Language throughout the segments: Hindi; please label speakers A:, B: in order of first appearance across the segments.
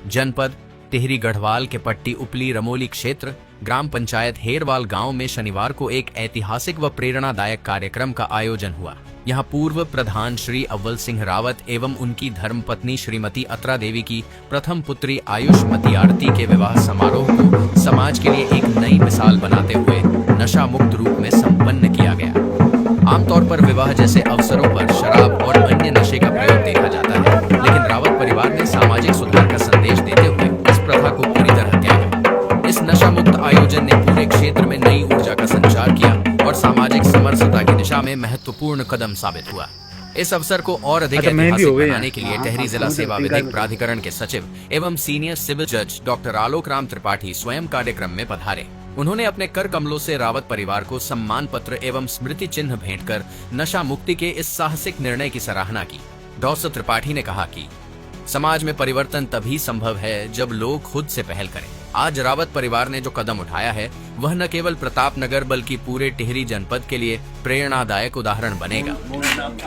A: जनपद टिहरी गढ़वाल के पट्टी उपली रमोली क्षेत्र ग्राम पंचायत हेरवाल गांव में शनिवार को एक ऐतिहासिक व प्रेरणादायक कार्यक्रम का आयोजन हुआ। यहां पूर्व प्रधान श्री अव्वल सिंह रावत एवं उनकी धर्मपत्नी श्रीमती अत्रा देवी की प्रथम पुत्री आयुष्मती आरती के विवाह समारोह को समाज के लिए एक नई मिसाल बनाते हुए नशा मुक्त रूप में संपन्न किया गया। आमतौर पर विवाह जैसे अवसरों पर शराब और अन्य नशे का प्रयोग देखा जाता है, लेकिन रावत परिवार ने सामाजिक सुधार का संदेश देते हुए इस प्रथा को पूरी तरह त्यागा। इस नशा मुक्त आयोजन ने पूरे क्षेत्र में नई ऊर्जा का संचार किया और सामाजिक समरसता की दिशा में महत्वपूर्ण कदम साबित हुआ। इस अवसर को और अधिक ऐतिहासिक बनाने के लिए टिहरी जिला सेवा विधिक प्राधिकरण के सचिव एवं सीनियर सिविल जज डॉक्टर आलोक राम त्रिपाठी स्वयं कार्यक्रम में पधारे। उन्होंने अपने कर कमलों से रावत परिवार को सम्मान पत्र एवं स्मृति चिन्ह भेंट कर नशा मुक्ति के इस साहसिक निर्णय की सराहना की। डॉक्टर त्रिपाठी ने कहा कि समाज में परिवर्तन तभी संभव है जब लोग खुद से पहल करें। आज रावत परिवार ने जो कदम उठाया है वह न केवल प्रतापनगर बल्कि पूरे टिहरी जनपद के लिए प्रेरणादायक उदाहरण बनेगा।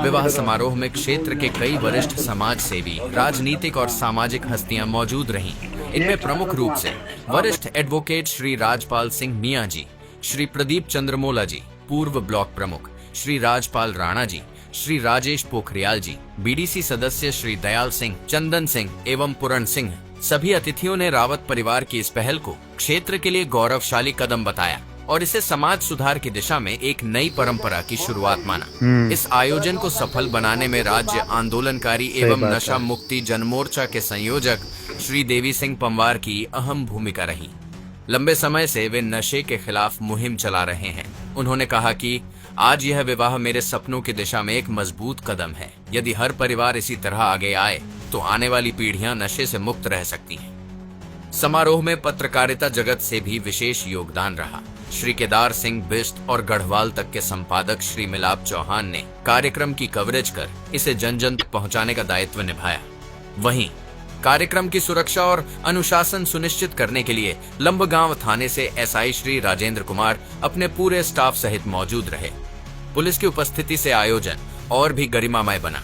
A: विवाह समारोह में क्षेत्र के कई वरिष्ठ समाज सेवी, राजनीतिक और सामाजिक हस्तियां मौजूद रहीं। इनमें प्रमुख रूप से वरिष्ठ एडवोकेट श्री राजपाल सिंह मियां जी, श्री प्रदीप चंद्रमोला जी, पूर्व ब्लॉक प्रमुख श्री राजपाल राणा जी, श्री राजेश पोखरियाल जी, बीडीसी सदस्य श्री दयाल सिंह, चंदन सिंह एवं पूरण सिंह। सभी अतिथियों ने रावत परिवार की इस पहल को क्षेत्र के लिए गौरवशाली कदम बताया और इसे समाज सुधार की दिशा में एक नई परंपरा की शुरुआत माना। इस आयोजन को सफल बनाने में राज्य आंदोलनकारी एवं नशा मुक्ति जनमोर्चा के संयोजक श्री देवी सिंह पंवार की अहम भूमिका रही। लंबे समय से वे नशे के खिलाफ मुहिम चला रहे हैं। उन्होंने कहा कि आज यह विवाह मेरे सपनों की दिशा में एक मजबूत कदम है। यदि हर परिवार इसी तरह आगे आए तो आने वाली पीढ़ियां नशे से मुक्त रह सकती हैं। समारोह में पत्रकारिता जगत से भी विशेष योगदान रहा। श्री केदार सिंह बिष्ट और गढ़वाल तक के संपादक श्री मिलाप चौहान ने कार्यक्रम की कवरेज कर इसे जन जन तक पहुंचाने का दायित्व निभाया। वहीं कार्यक्रम की सुरक्षा और अनुशासन सुनिश्चित करने के लिए लंबगांव थाने से एसआई श्री राजेंद्र कुमार अपने पूरे स्टाफ सहित मौजूद रहे। पुलिस की उपस्थिति से आयोजन और भी गरिमामय बना।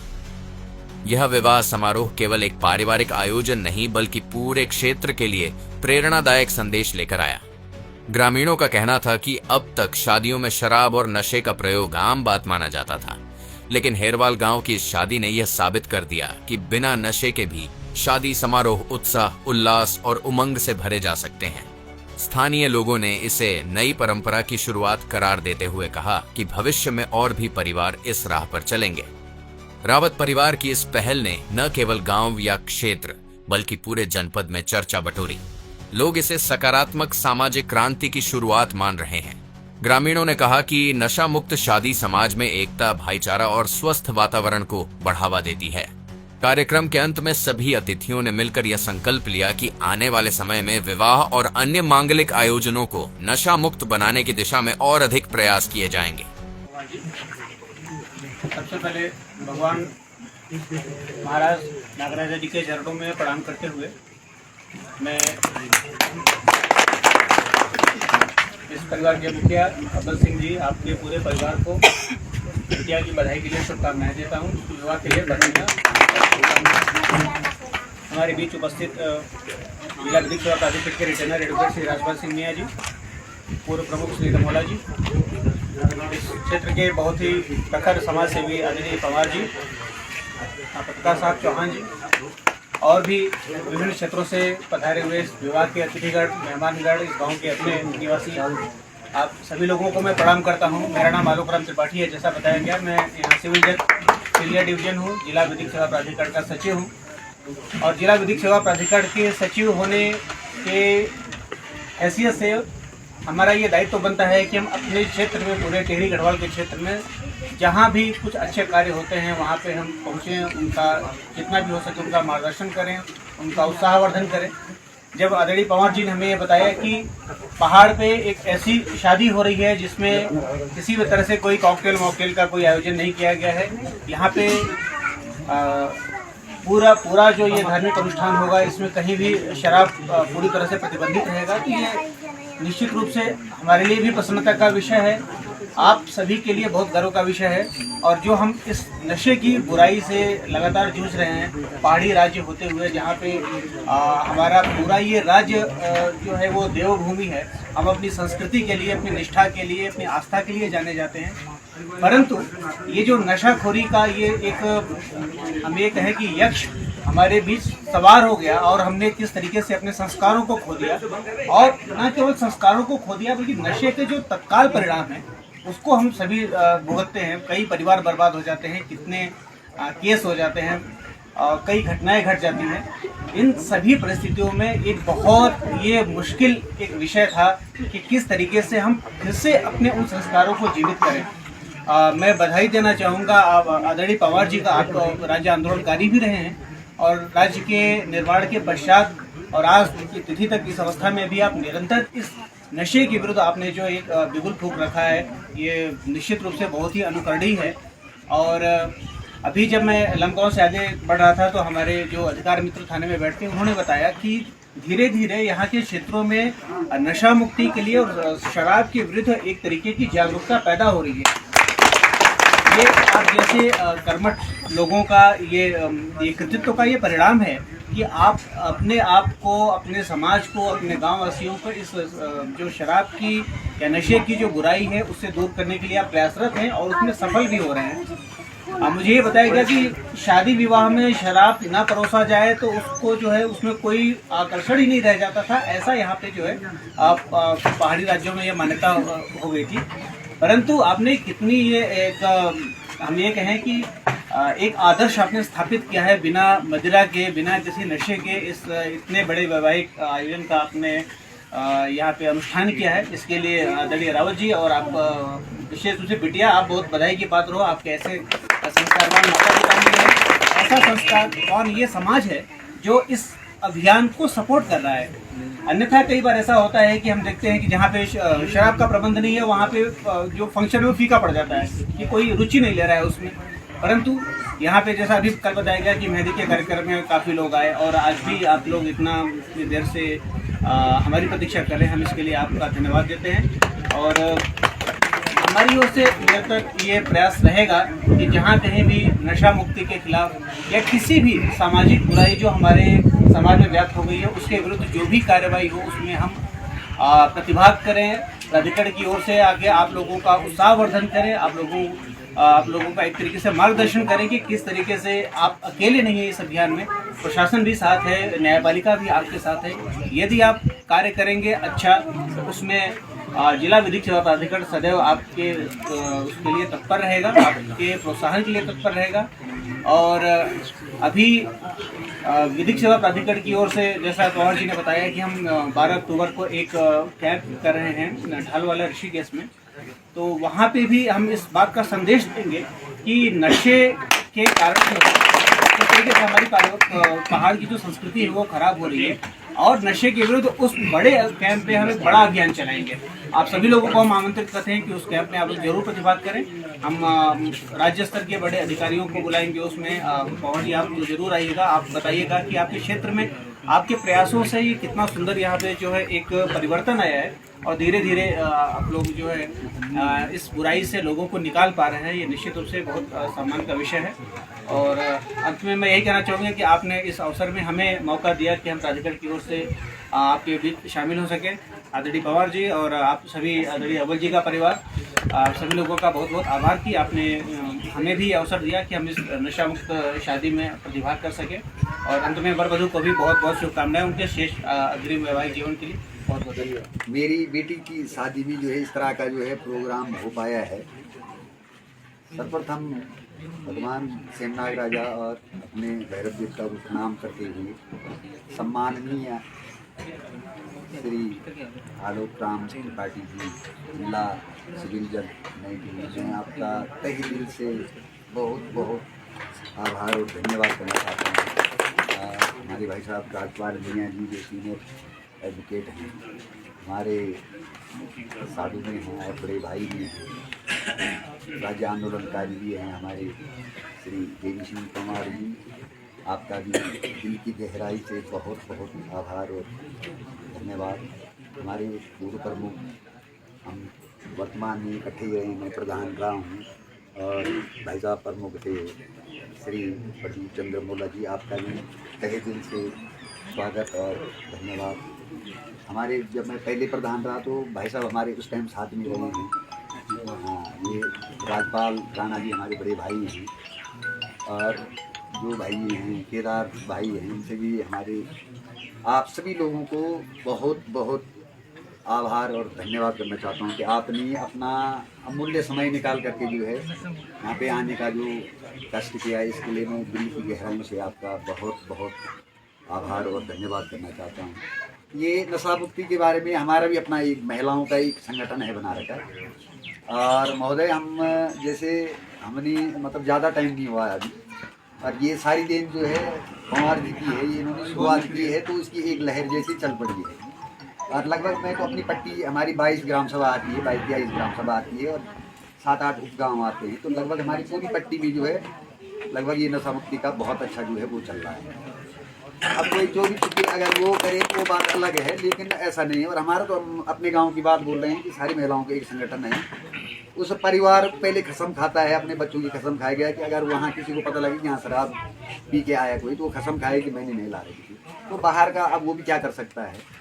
A: यह विवाह समारोह केवल एक पारिवारिक आयोजन नहीं बल्कि पूरे क्षेत्र के लिए प्रेरणादायक संदेश लेकर आया। ग्रामीणों का कहना था कि अब तक शादियों में शराब और नशे का प्रयोग आम बात माना जाता था, लेकिन हेरवाल गांव की इस शादी ने यह साबित कर दिया कि बिना नशे के भी शादी समारोह उत्साह, उल्लास और उमंग से भरे जा सकते हैं। स्थानीय लोगों ने इसे नई परंपरा की शुरुआत करार देते हुए कहा कि भविष्य में और भी परिवार इस राह पर चलेंगे। रावत परिवार की इस पहल ने न केवल गांव या क्षेत्र बल्कि पूरे जनपद में चर्चा बटोरी। लोग इसे सकारात्मक सामाजिक क्रांति की शुरुआत मान रहे हैं। ग्रामीणों ने कहा कि नशा मुक्त शादी समाज में एकता, भाईचारा और स्वस्थ वातावरण को बढ़ावा देती है। कार्यक्रम के अंत में सभी अतिथियों ने मिलकर यह संकल्प लिया कि आने वाले समय में विवाह और अन्य मांगलिक आयोजनों को नशा मुक्त बनाने की दिशा में और अधिक प्रयास किए जाएंगे।
B: सबसे पहले भगवान महाराज नागराजा जी के चरणों में प्रणाम करते हुए मैं इस परिवार के मुखिया अव्वल सिंह जी, आपके पूरे परिवार को बिटिया की बधाई के लिए शुभकामनाएं देता हूँ। विवाह के लिए बधाई। हमारे बीच उपस्थित जिला विधिक सेवा प्राधिकरण के रिटेनर एडवोकेट श्री राजपाल सिंह मियां जी, पूर्व प्रमुख श्री रमोला जी, इस क्षेत्र के बहुत ही प्रखर समाज सेवी आदरणीय पंवार जी, पत्रकार साहब चौहान जी और भी विभिन्न क्षेत्रों से पधारे हुए इस विवाह के अतिथिगण, मेहमानगण, इस गांव के अपने निवासी, आप सभी लोगों को मैं प्रणाम करता हूं। मेरा नाम आलोक राम त्रिपाठी है। जैसा बताया गया, मैं यहाँ सिविल जज सीनियर डिवीजन हूँ, जिला विधिक सेवा प्राधिकरण का सचिव हूँ और जिला विधिक सेवा प्राधिकरण के सचिव होने के हैसियत से हमारा ये दायित्व बनता है कि हम अपने क्षेत्र में, पूरे टिहरी गढ़वाल के क्षेत्र में जहाँ भी कुछ अच्छे कार्य होते हैं वहाँ पे हम पहुँचें, उनका जितना भी हो सके उनका मार्गदर्शन करें, उनका उत्साहवर्धन करें। जब आदरणीय पंवार जी ने हमें ये बताया कि पहाड़ पे एक ऐसी शादी हो रही है जिसमें किसी भी तरह से कोई कॉकटेल मॉकटेल का कोई आयोजन नहीं किया गया है, यहाँ पे पूरा जो ये धार्मिक अनुष्ठान होगा इसमें कहीं भी शराब पूरी तरह से प्रतिबंधित रहेगा, तो ये निश्चित रूप से हमारे लिए भी प्रसन्नता का विषय है। आप सभी के लिए बहुत गर्व का विषय है। और जो हम इस नशे की बुराई से लगातार जूझ रहे हैं, पहाड़ी राज्य होते हुए जहाँ पे हमारा पूरा ये राज्य जो है वो देवभूमि है। हम अपनी संस्कृति के लिए, अपनी निष्ठा के लिए, अपनी आस्था के लिए जाने जाते हैं, परंतु ये जो नशाखोरी का ये एक, हम ये कहें कि यक्ष हमारे बीच सवार हो गया और हमने किस तरीके से अपने संस्कारों को खो दिया। और न केवल संस्कारों को खो दिया बल्कि नशे के जो तत्काल परिणाम हैं उसको हम सभी भुगतते हैं। कई परिवार बर्बाद हो जाते हैं, कितने केस हो जाते हैं, कई घटनाएं घट जाती हैं। इन सभी परिस्थितियों में एक बहुत ये मुश्किल एक विषय था कि किस तरीके से हम फिर से अपने उन संस्कारों को जीवित करें। मैं बधाई देना चाहूँगा आदरणीय पवार जी का। आप राज्य आंदोलनकारी भी रहे हैं और राज्य के निर्माण के पश्चात और आज की तिथि तक इस अवस्था में भी आप निरंतर इस नशे के विरुद्ध आपने जो एक बिगुल फूंक रखा है, ये निश्चित रूप से बहुत ही अनुकरणीय है। और अभी जब मैं लमगांव से आगे बढ़ रहा था तो हमारे जो अधिकार मित्र थाने में बैठते हैं उन्होंने बताया कि धीरे धीरे यहाँ के क्षेत्रों में नशा मुक्ति के लिए और शराब के विरुद्ध एक तरीके की जागरूकता पैदा हो रही है। ये आप जैसे कर्मठ लोगों का ये कृतित्व का ये परिणाम है कि आप अपने आप को, अपने समाज को, अपने गांव वासियों को इस जो शराब की या नशे की जो बुराई है उससे दूर करने के लिए आप प्रयासरत हैं और उसमें सफल भी हो रहे हैं। मुझे ये बताया गया कि शादी विवाह में शराब ना परोसा जाए तो उसको जो है उसमें कोई आकर्षण ही नहीं रह जाता था। ऐसा यहाँ पे जो है पहाड़ी राज्यों में ये मान्यता हो गई थी। परंतु आपने कितनी ये एक, हम ये कहें कि एक आदर्श आपने स्थापित किया है, बिना मदिरा के, बिना किसी नशे के इस इतने बड़े वैवाहिक आयोजन का आपने यहाँ पे अनुष्ठान किया है। इसके लिए आदरणीय रावत जी और आप विशेष रूप से बिटिया, आप बहुत बधाई की पात्र हो। आपके ऐसे संस्कारवान माता पिता मिले हैं, ऐसा संस्कारवान ये समाज है जो इस अभियान को सपोर्ट कर रहा है। अन्यथा कई बार ऐसा होता है कि हम देखते हैं कि जहाँ पे शराब का प्रबंध नहीं है वहाँ पे जो फंक्शन है फीका पड़ जाता है कि कोई रुचि नहीं ले रहा है उसमें। परंतु यहाँ पे जैसा अभी कल बताया गया कि मेहंदी के कार्यक्रम में काफ़ी लोग आए और आज भी आप लोग इतनी देर से हमारी प्रतीक्षा कर रहे हैं, हम इसके लिए आपका धन्यवाद देते हैं। और हमारी ओर से निरंतर ये प्रयास रहेगा कि जहाँ कहीं भी नशा मुक्ति के खिलाफ या किसी भी सामाजिक बुराई जो हमारे समाज में व्याप्त हो गई है उसके विरुद्ध जो भी कार्रवाई हो उसमें हम प्रतिभाग करें। प्राधिकरण की ओर से आगे आप लोगों का उत्साहवर्धन करें, आप लोगों का एक तरीके से मार्गदर्शन करें कि किस तरीके से आप अकेले नहीं है इस अभियान में, प्रशासन भी साथ है, न्यायपालिका भी आपके साथ है। यदि आप कार्य करेंगे अच्छा, उसमें जिला विधिक सेवा प्राधिकरण सदैव आपके उसके लिए तत्पर रहेगा, आपके प्रोत्साहन के लिए तत्पर रहेगा। और अभी विधिक सेवा प्राधिकरण की ओर से जैसा पवार जी ने बताया कि हम 12 अक्टूबर को एक कैंप कर रहे हैं ढालवाला ऋषिकेश में, तो वहाँ पे भी हम इस बात का संदेश देंगे कि नशे के कारण किस तरीके से हमारी पहाड़ की जो संस्कृति है वो खराब हो रही है और नशे के विरुद्ध उस बड़े कैंप पे हम एक बड़ा अभियान चलाएंगे। आप सभी लोगों को हम आमंत्रित करते हैं कि उस कैंप में आप लोग जरूर प्रतिभाग करें। हम राज्य स्तर के बड़े अधिकारियों को बुलाएंगे उसमें। पवन जी आप जरूर आइएगा, आप बताइएगा कि आपके क्षेत्र में आपके प्रयासों से ये कितना सुंदर यहाँ पे जो है एक परिवर्तन आया है और धीरे धीरे आप लोग जो है इस बुराई से लोगों को निकाल पा रहे हैं। ये निश्चित रूप से बहुत सम्मान का विषय है। और अंत में मैं यही कहना चाहूँगा कि आपने इस अवसर में हमें मौका दिया कि हम प्राधिकरण की ओर से आपके बीच शामिल हो सकें। आदरणीय पवार जी और आप सभी, आदरणीय अव्वल जी का परिवार, सभी लोगों का बहुत बहुत आभार कि आपने हमें भी अवसर दिया कि हम इस नशा मुक्त शादी में प्रतिभाग कर सकें। और अंत में वर वधू को भी बहुत बहुत शुभकामनाएं उनके शेष अग्रिम वैवाहिक जीवन के लिए। बहुत बहुत धन्यवाद।
C: मेरी बेटी की शादी भी जो है इस तरह का जो है प्रोग्राम हो पाया है। सर्वप्रथम भगवान सेमनाग राजा और अपने भैरव देव का नाम करते हुए सम्माननीय श्री आलोक राम त्रिपाठी जी, जिला सिविल जज नई दिल्ली, मैं आपका तहे दिल से बहुत बहुत आभार और धन्यवाद करना चाहता हूँ। हमारे भाई साहब राजपाल मियाँ जी जो सीनियर एडवोकेट हैं, हमारे साधु में हैं, बड़े भाई भी हैं, राज्य आंदोलनकारी भी हैं हमारे श्री देवी सिंह कुमार जी, आपका भी दिल की गहराई से बहुत बहुत आभार और धन्यवाद। हमारे पूर्व प्रमुख हम वर्तमान में इकट्ठे ही रहे। मैं प्रधान रहा हूँ और भाई साहब प्रमुख थे श्री प्रदीप चंद्र मोला जी, आपका भी तहे दिल से स्वागत और धन्यवाद। हमारे जब मैं पहले प्रधान रहा तो भाई साहब हमारे उस टाइम साथ में रहे हैं। हाँ, ये राजपाल राणा जी हमारे बड़े भाई हैं और जो भाई हैं केदार भाई हैं, उनसे भी हमारे आप सभी लोगों को बहुत बहुत आभार और धन्यवाद करना चाहता हूँ कि आपने अपना अमूल्य समय निकाल करके जो है यहाँ पे आने का जो कष्ट किया, इसके लिए मैं दिल की गहराइयों से आपका बहुत बहुत आभार और धन्यवाद करना चाहता हूँ। ये नशा मुक्ति के बारे में हमारा भी अपना एक महिलाओं का एक संगठन है बना रखा है और महोदय हम जैसे हमने मतलब ज़्यादा टाइम नहीं हुआ है अभी, और ये सारी देन जो है कुमार जी की है, ये इन्होंने शुरुआत की है तो इसकी एक लहर जैसी चल पड़ी है। और लगभग मैं तो अपनी पट्टी हमारी 22 ग्राम सभा आती है, 22 ग्राम सभा आती है और 7-8 उपगांव आते हैं, तो लगभग हमारी पूरी पट्टी में जो है लगभग ये नशा मुक्ति का बहुत अच्छा जो है वो चल रहा है। अब कोई चोरी छुपी अगर वो करे तो वो बात अलग है, लेकिन ऐसा नहीं है। और हमारा तो हम अपने गांव की बात बोल रहे हैं कि सारी महिलाओं का एक संगठन है। उस परिवार पहले कसम खाता है, अपने बच्चों की कसम खाया गया कि अगर वहाँ किसी को पता लगे कि यहाँ शराब पी के आया कोई, तो वो कसम खाए कि मैंने नहीं ला रही थी, तो बाहर का अब वो भी क्या कर सकता है।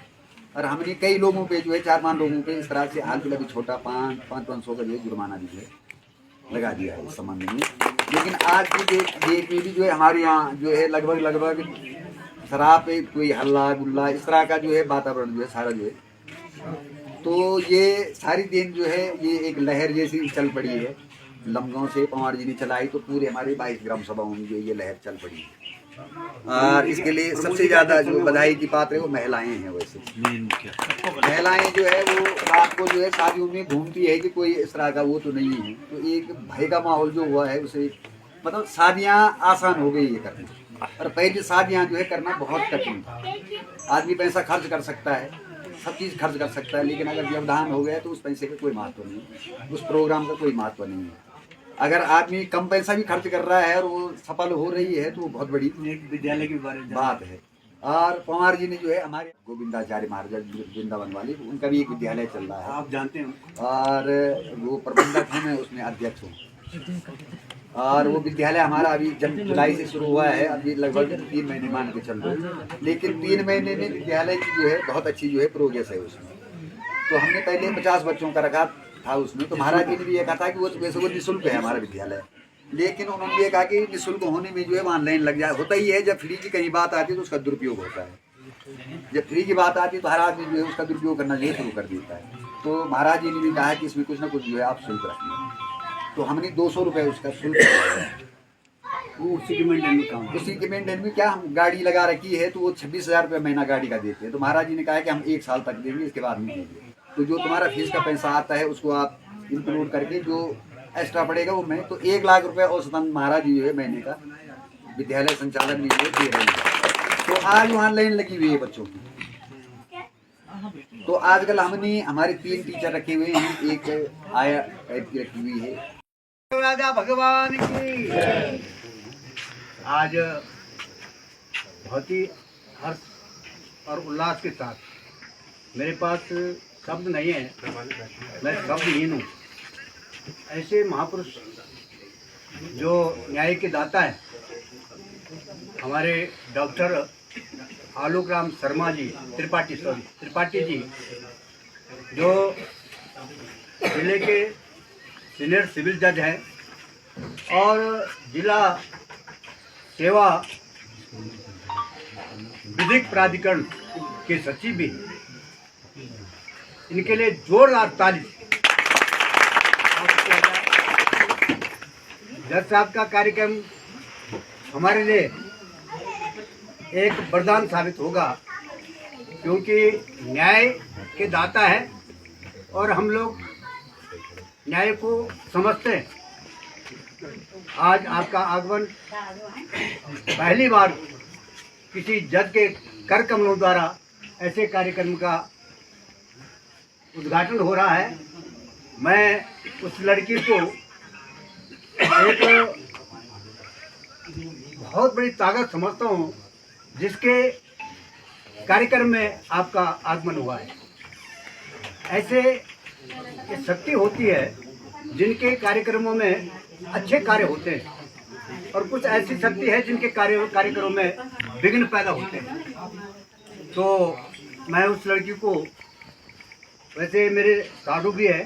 C: और हमने कई लोगों पे जो है 4-5 लोगों पे इस तरह से हाल फिलहाल छोटा 500 का जो है जुर्माना भी है लगा दिया है इस संबंध में। लेकिन आज की डेट में भी जो है हमारे यहाँ जो है लगभग शराब पे कोई हल्ला गुल्ला इस तरह का जो है वातावरण जो है सारा जो है, तो ये सारी दिन जो है ये एक लहर जैसी चल पड़ी है। लमगांव से पवार जी ने चलाई तो पूरे हमारे 22 ग्राम सभाओं में जो ये लहर चल पड़ी है। और इसके लिए सबसे ज़्यादा जो बधाई की बात है वो महिलाएं हैं। वैसे महिलाएं जो है वो रात को जो है शादियों में घूमती है कि कोई इस तरह का वो तो नहीं है, तो एक भय का माहौल जो हुआ है उसे मतलब शादियाँ आसान हो गई है करना। और पहले शादियाँ जो है करना बहुत कठिन था। आदमी पैसा खर्च कर सकता है, सब चीज़ खर्च कर सकता है, लेकिन अगर व्यवधान हो गया तो उस पैसे का कोई महत्व नहीं है, उस प्रोग्राम का कोई महत्व नहीं है। अगर आदमी कम पैसा भी खर्च कर रहा है और वो सफल हो रही है तो वो बहुत बड़ी
B: विद्यालय के बारे में
C: बात है। और पवार जी ने जो है हमारे गोविंदाचार्य महाराज वृंदावन वाले, उनका भी एक विद्यालय चल रहा है,
B: आप जानते हैं,
C: और वो प्रबंधक हैं, मैं उसमें अध्यक्ष हूँ। और वो विद्यालय हमारा अभी जुलाई से शुरू हुआ है, अभी लगभग 3 महीने मान के चल रहे, लेकिन 3 महीने में विद्यालय की जो है बहुत अच्छी जो है प्रोग्रेस है उसमें। तो हमने पहले 50 बच्चों का रखा था उसमें, तो महाराज जी ने भी ये कहा था कि वो वैसे वो निःशुल्क है हमारा विद्यालय, लेकिन उन्होंने ये कहा कि निःशुल्क होने में जो है ऑनलाइन लग जाए। होता ही है, जब फ्री की कहीं बात आती है तो उसका दुरुपयोग होता है, जब फ्री की बात आती है तो हर आदमी जो है उसका दुरुपयोग करना जो है शुरू कर देता है। तो महाराज जी ने भी कहा कि इसमें कुछ ना कुछ जो है आप शुल्क रखिए, तो हमने 200 रुपये उसका शुल्क
B: उसी के
C: मेंटेन में क्या हम गाड़ी लगा रखी है, तो वो 26,000 रुपये महीना गाड़ी का देते हैं। तो महाराज जी ने कहा कि हम 1 साल तक देंगे, इसके बाद नहीं देंगे। तो जो तुम्हारा फीस का पैसा आता है उसको आप इंक्लूड करके जो एक्स्ट्रा पड़ेगा वो मैं, तो 1 लाख रुपये औसतन महाराज जी जो है महीने का विद्यालय संचालन में जो दे रहे हैं। तो आज ऑनलाइन लगी हुई है बच्चों की। तो आजकल हमने हमारे 3 टीचर रखे हुए हैं, एक आया टाइप की रखी हुई है।
B: राजा भगवान की आज बहुत ही हर्ष और उल्लास के साथ, मेरे पास शब्द नहीं है, मैं शब्दहीन हूँ। ऐसे महापुरुष जो न्याय के दाता है, हमारे डॉक्टर आलोक राम शर्मा जी त्रिपाठी जी, जो जिले के सीनियर सिविल जज हैं और जिला सेवा विधिक प्राधिकरण के सचिव भी, इनके लिए जोरदार ताली। जज साहब का कार्यक्रम हमारे लिए एक वरदान साबित होगा, क्योंकि न्याय के दाता है और हम लोग न्याय को समझते हैं। आज आपका आगमन पहली बार किसी जज के कर कमलों द्वारा ऐसे कार्यक्रम का उद्घाटन हो रहा है। मैं उस लड़की को एक बहुत बड़ी ताकत समझता हूँ जिसके कार्यक्रम में आपका आगमन हुआ है। ऐसे
D: कि शक्ति होती है जिनके कार्यक्रमों में अच्छे कार्य होते हैं और कुछ ऐसी शक्ति है जिनके कार्यक्रमों में विघ्न पैदा होते हैं। तो मैं उस लड़की को, वैसे मेरे साधु भी है,